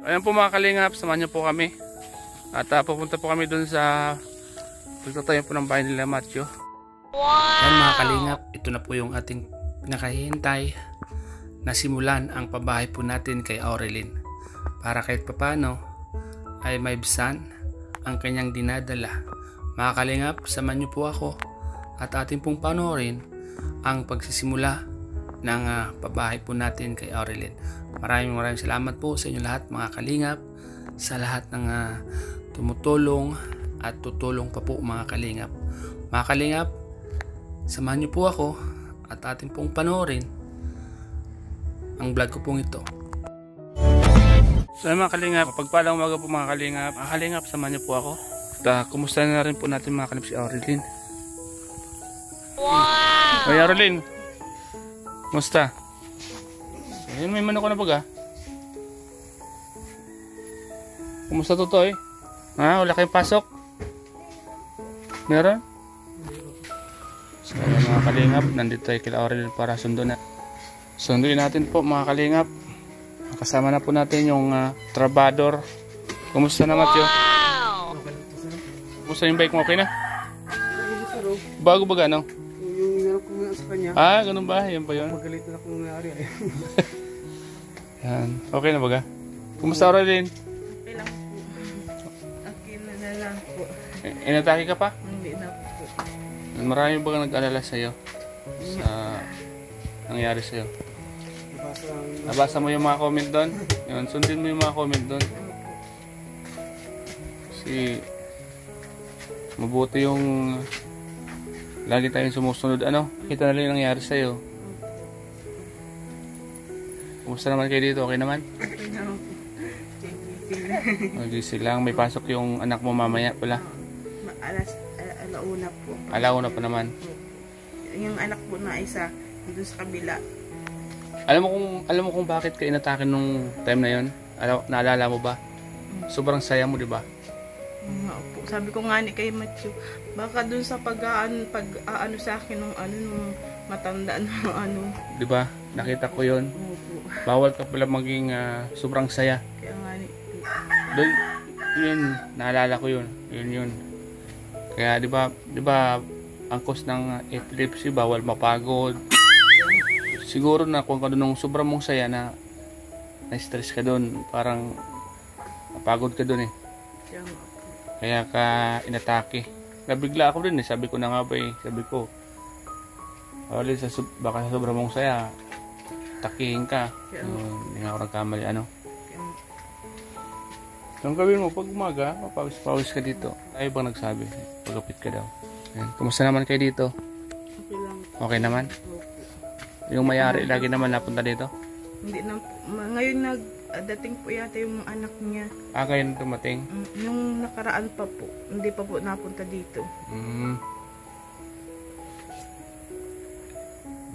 Ayan po mga kalingap, samahan niyo po kami. At pupunta po kami dun sa pagtatayo po ng bahay nila Matthew. Wow! Ayan mga kalingap, ito na po yung ating pinakahihintay na simulan ang pabahay po natin kay Aurelyn. Para kahit papano ay may bisan ang kanyang dinadala. Mga kalingap, samahan niyo po ako at ating pong panoorin ang pagsisimula ng pabahay po natin kay Aurelyn. Maraming salamat po sa inyo lahat mga kalingap, sa lahat ng tumutulong at tutulong pa po mga kalingap. Mga kalingap, samahan niyo po ako at ating pong panoorin ang vlog ko pong ito. So mga kalingap, pagpalang umaga po mga kalingap. Mga kalingap, samahan niyo po ako. At kumusta na rin po natin mga kalingap si Aurelyn. Wow! Hey Aurelyn, kumusta? Ayun, may manok ka na baga. Kumusta Totoy? Ha? Wala kayong pasok? Meron? So ayun mga kalingap, nandito tayo kila Aurelyn para sunduin natin po mga kalingap. Kasama na po natin yung trabador. Kumusta na Matthew? Wow! Kumusta yung bike mo? Okay na? Bago ba gano? Yung inarap ko nga sa kanya. Ah, ganun ba? Yan ba yun? Magalit na akong nangyari. Yan. Okay na baga? Kumusta Aurelyn? Okay lang po. Akin na lang po. Inatake ka pa? Hindi na po. Marami ba nag-alala sa'yo? Sa nangyari sa'yo? Nabasa mo yung mga comment doon? Yun, sundin mo yung mga comment doon. Kasi mabuti yung lagi tayong sumusunod. Ano? Kita na lang yung nangyari sa'yo. Kumusta naman kayo dito? Okay naman? Okay na po. Mag-isip lang. May pasok yung anak mo mamaya pala. Alauna po. Alauna pa naman. Yung anak po na isa, doon sa kabila. Alam mo kung bakit ka inatake nung time na yon? Naalala mo ba? Sobrang saya mo, di ba? Opo. Sabi ko nga ni kay Matthew, baka doon sa pag-aano sa akin nung matanda na Di ba? Nakita ko yon. Opo. Bawal ka pala maging sobrang saya. Kaya nga ni Doon, yun, naalala ko yun. Yun. Kaya di ba ang cause ng epilepsy, bawal mapagod. Siguro na kung ka doon ng sobrang mong saya na-stress ka doon, parang napagod ka doon eh. Kaya ka inatake. Nabigla ako din eh, sabi ko na nga ba eh, sabi ko, baka sa sobrang mong saya, takihin ka. Hindi nga ako nagkamali, ano. Ang gawin mo, pag umaga, mapawis-pawis ka dito. Ayaw bang nagsabi? Pagapit ka daw. Ayan. Kumusta naman kayo dito? Okay lang. Okay naman? Yung mayari, lagi naman napunta dito? Hindi na po. Ngayon dating po yata yung anak niya. Kayo na dumating? Yung nakaraan pa po. Hindi pa po napunta dito.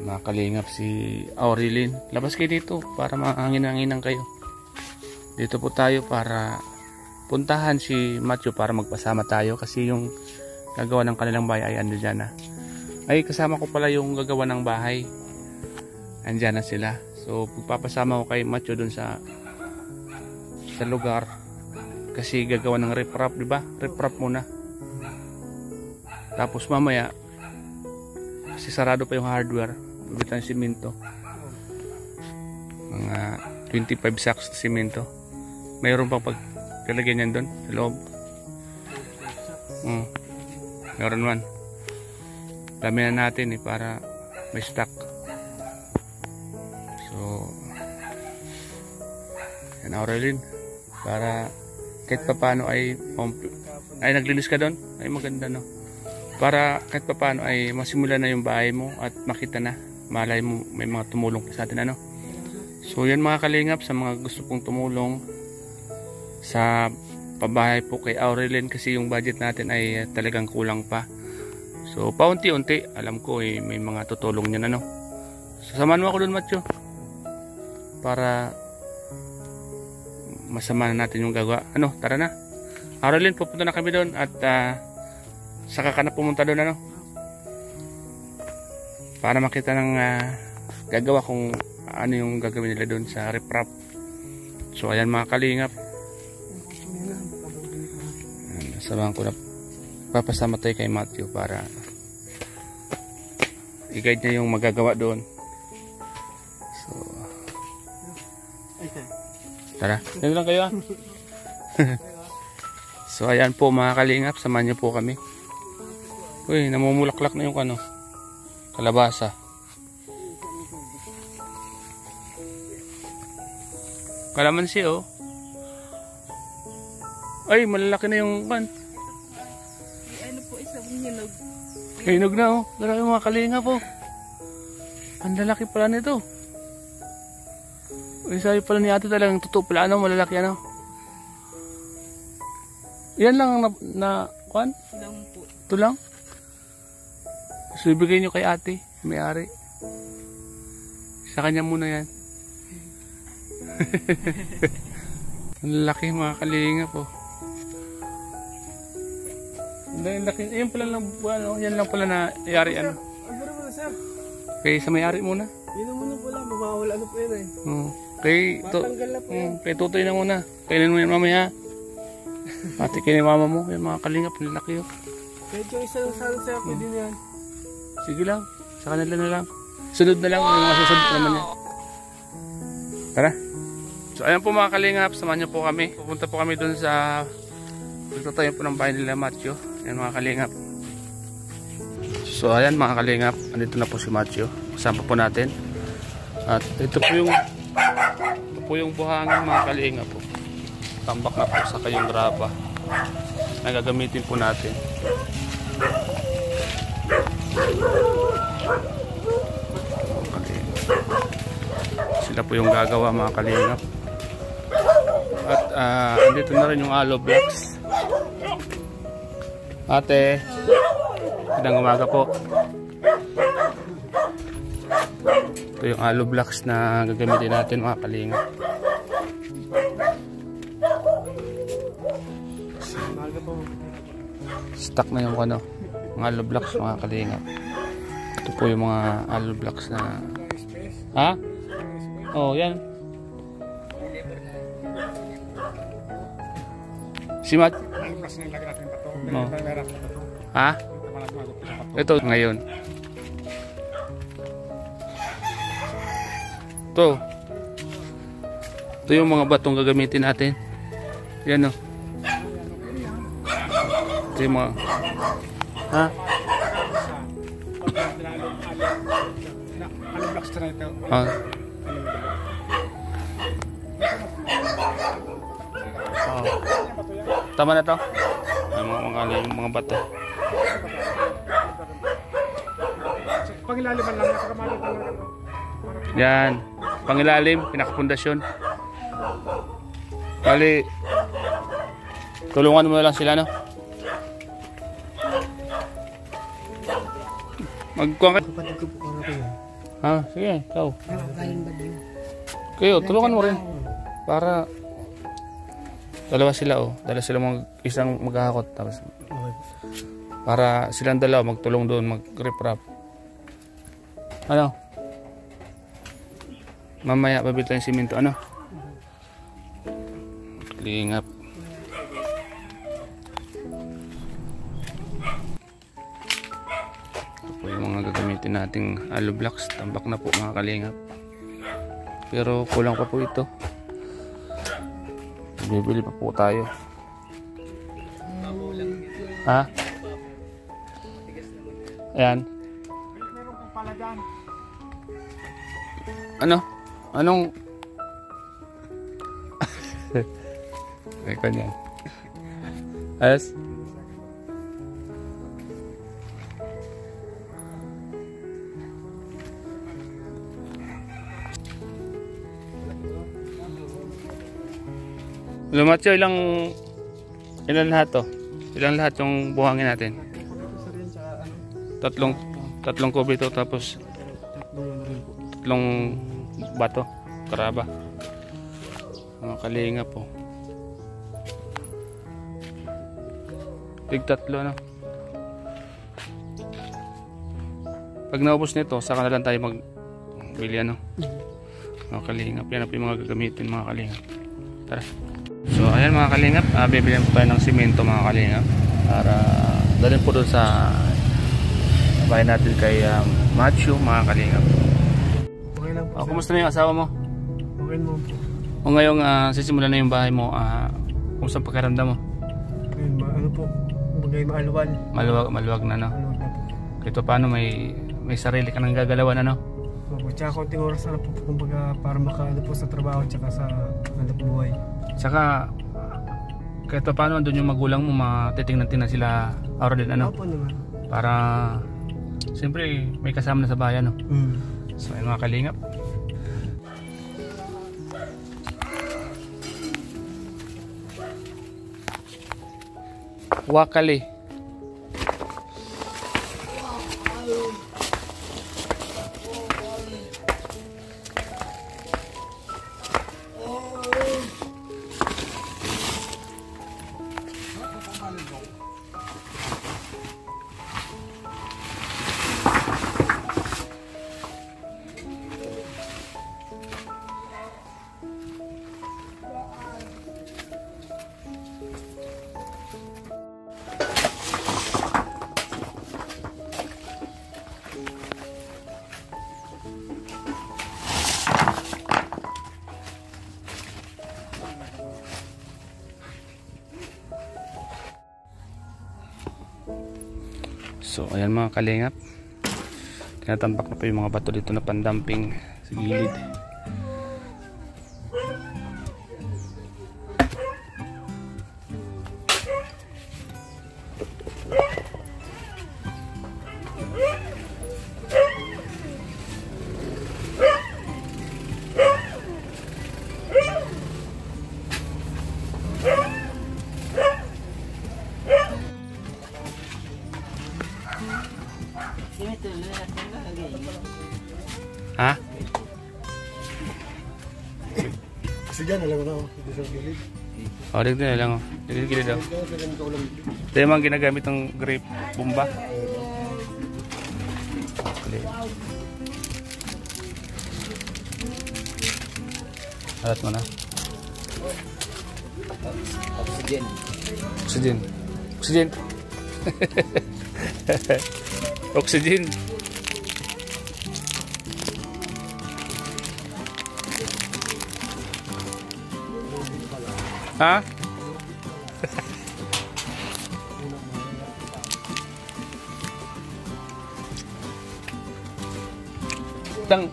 Makalingap si Aurelyn. Labas kayo dito para mahangin-hanginan kayo. Dito po tayo para puntahan si Matthew para magpasama tayo kasi yung gagawa ng kanilang bahay ay ando dyan na. Ay kasama ko pala yung gagawa ng bahay. Andyan na sila. So pagpapasama ko kay Matthew dun sa lugar kasi gagawa ng riprap, di ba? Riprap muna. Tapos mamaya kasi sarado pa yung hardware, bibitan ng simento. Mga 25 sacks na simento. Mayroon pang pagkalagyan yan doon sa loob. Meron man. Dami na natin eh para may stock. So yan Aurelyn, para kahit paano ay naglinis ka doon, ay maganda no, para kahit paano ay masimula na yung bahay mo at makita na, malay mo may mga tumulong sa atin ano. So yan mga kalingap, sa mga gusto pong tumulong sa pabahay po kay Aurelyn kasi yung budget natin ay talagang kulang pa. So paunti-unti, alam ko eh, may mga tutulong niyan ano. So samahan mo ako doon Matthew para masama na natin yung gagawa. Ano, tara na. Aurelyn, pupunta na kami doon at saka ka na pumunta doon ano. Para makita ng gagawa kung ano yung gagawin nila doon sa riprap. So ayan mga kalingap. Samahan ko na papasama tayo kay Matthew para i-guide niya yung magagawa doon. So tara, yan lang kayo ah. So ayan po mga kalingap, samahan niyo po kami. Uy, namumulaklak na yung ano, kalabasa. Kalamansi oh. Ay, malalaki na yung kan. Ano po, isang hinog. Hinog na oh. Grabe mga kalingap po. Ang lalaki pala nito. Uy, sabi pala ni ate talagang totoo pala ano, malalaki ano. Yan lang na kan? Lang po. Ito lang. So ibigay nyo kay ate, may-ari. Sa kanya muna yan. Ang laki mga kalingap po. Ang laki. Yan pala lang, ano, yan lang pala na yari ano. Ano naman sir? Kay sa may-ari muna. Yun ang muna pala, mabawal ano po yun eh. Matanggal na po. Kay Tutoy na muna. Kainin mo yan mamaya. Ate kay mama mo, yan mga kalingap, ang laki oh. Kahit yung isa lang sana sir, pwede na yan. Sige lang, sa kanila na lang. Sunod na lang, yung mga susunod naman yan. Tara. So ayan po mga kalingap, samahan niyo po kami. Pupunta po kami dun sa pagtatayo po ng bahay nila Matthew. Ayan mga kalingap. So ayan mga kalingap, andito na po si Matthew. Kasama po natin. At ito po yung buhangin mga kalingap po. Tambak na po sa kayong graba na gagamitin po natin. Sila po yung gagawa mga kalingap. At andito na rin yung aloe blocks. Ate, magandang umaga po. Ito yung aloe blocks na gagamitin natin mga kalingap. Stuck na yung ano, mga aloe blocks mga kalingap. Ito po yung mga aloe blocks na ha? Oh, yan. Si Mat. Oh. Ha? Ito ngayon. Ito. Ito yung mga batong gagamitin natin. Yan oh. Ito yung mga ha? Ano blocks na ito? Ah. Oh. Tama na to? Ay, mga bato. Pangilaliman lang, nakakamali lang ito. Yan. Pangilalim, pinakapundasyon. Bali, tulungan mo lang sila, no? Magkuha ka. Kapatid ko po ano ko yun. Ha? Sige, ikaw. Galing ba din? Kayo, tulungan mo rin. Para dalawa sila oh. Dalawa sila isang maghahakot. Tapos para silang dalawa magtulong doon, mag-rip-rap. Ano? Mamaya babit tayong simento. Ano? Lingap. Ito po yung mga gagamitin nating aloe blocks. Tambak na po mga kalingap. Pero kulang pa po ito. Bibili pa po tayo. Ha? Ayan. Meron pong pala dyan. Ano? Anong? Ay, kanya. Ayos? Lumatyo, ilan lahat to? Ilan lahat yung buhangin natin? Tatlong kobe to, tapos tatlong bato, karaba. Mga kalinga po. Tatlo no? Pag naubos nito, saka na lang tayo magbili ano. Mga kalingap, yan na po yung mga gagamitin mga kalingap. Tara. So ayan mga kalingap, bibilihan po tayo ng simento mga kalingap para dalhin po doon sa bahay natin kay Matthew mga kalingap. Okay lang po. Kumusta na yung asawa mo? Okay mo po. O ngayong sisimulan na yung bahay mo, kumusta ang pakiramdam mo? Ayun, ano po. Bagay maaluwan. Maluwag na no? Maluwag na po. Kahit pa paano may sarili ka nang gagalawan ano? Opo, tsaka konting oras na po kumbaga para makaano po sa trabaho tsaka sa hanap buhay. Saka kahit pa paano andun yung magulang mo, matitingnan sila araw din ano? Opo naman. Para siyempre may kasama na sa bayan no? So ayun mga kalingap. Wakali. So ayan mga kalingap, tinatambak na pa yung mga bato dito na pandamping sa gilid. Ha? Kasi dyan, alam mo na ako. Dito sa gilid. O, dito na lang o. Dito gilid o. Ito yung mga ginagamit ng grape bomba. Alat mo na. Oxygen. Oxygen. Oxygen. Oxygen. Ha? Itang.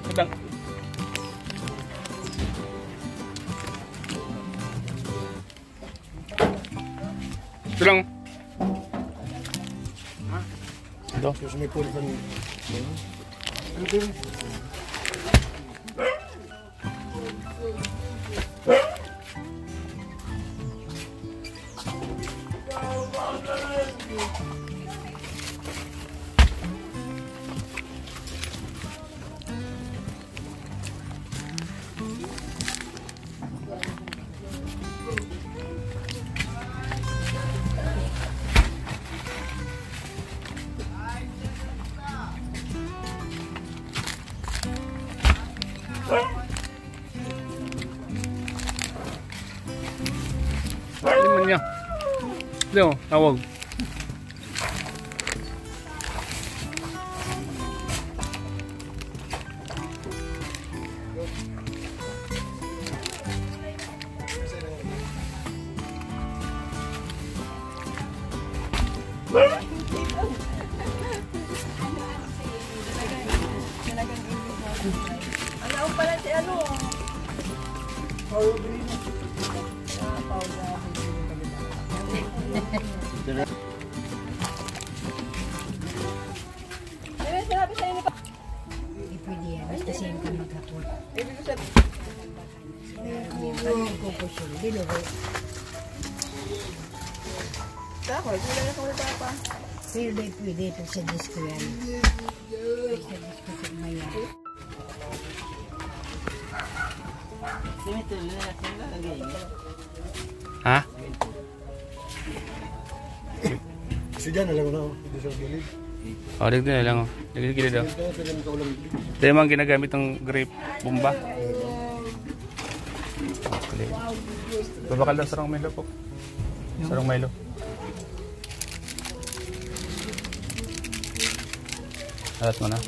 Ito lang. Ito. Kasi may pulis ang... Ano ba yun? Liman niya. Ito, tawag. Ano pala si ano? Pwede yan, basta siya ka maghapon. Ano ko po siya, dinugo. Pero di pwede ito sa disco yan. Sa disco sa maya. Ha? Kasi dyan, alam mo na ako. Dito sa gilid. O, dito na lang o. Dito gilid o. Ito yung mga ginagamit ng grape bomba. Okay. Babakal daw sarang Milo po. Sarang Milo. Alat mo na.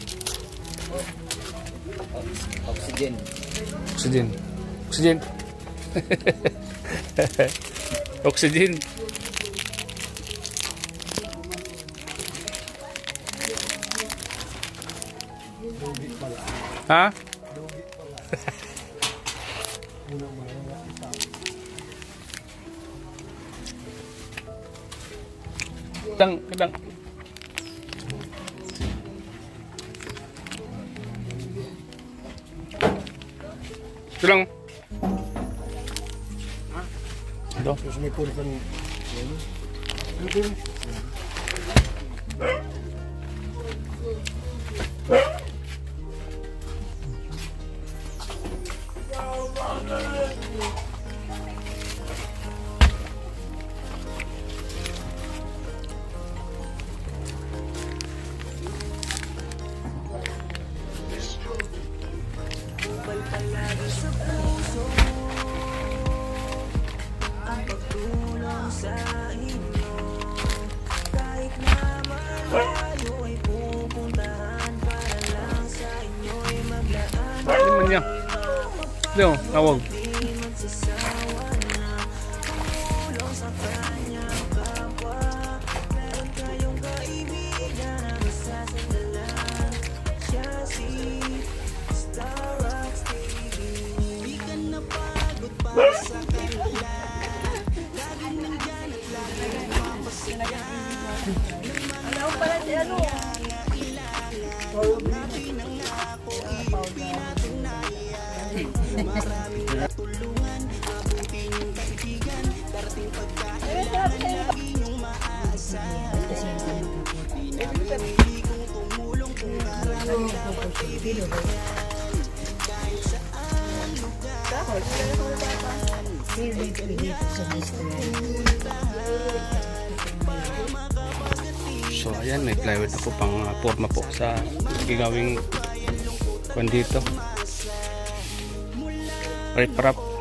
Oxygen. Oxygen. Oxygen. Oxygen. Ha? Kadang. Ito lang. Ito. Tapos may puro kang... Ano man niya? Ito, tawag. Favorite ko dito sa Discovery. So ayan, may plywood ako pang forma po sa gagawing kwan dito. Riprap.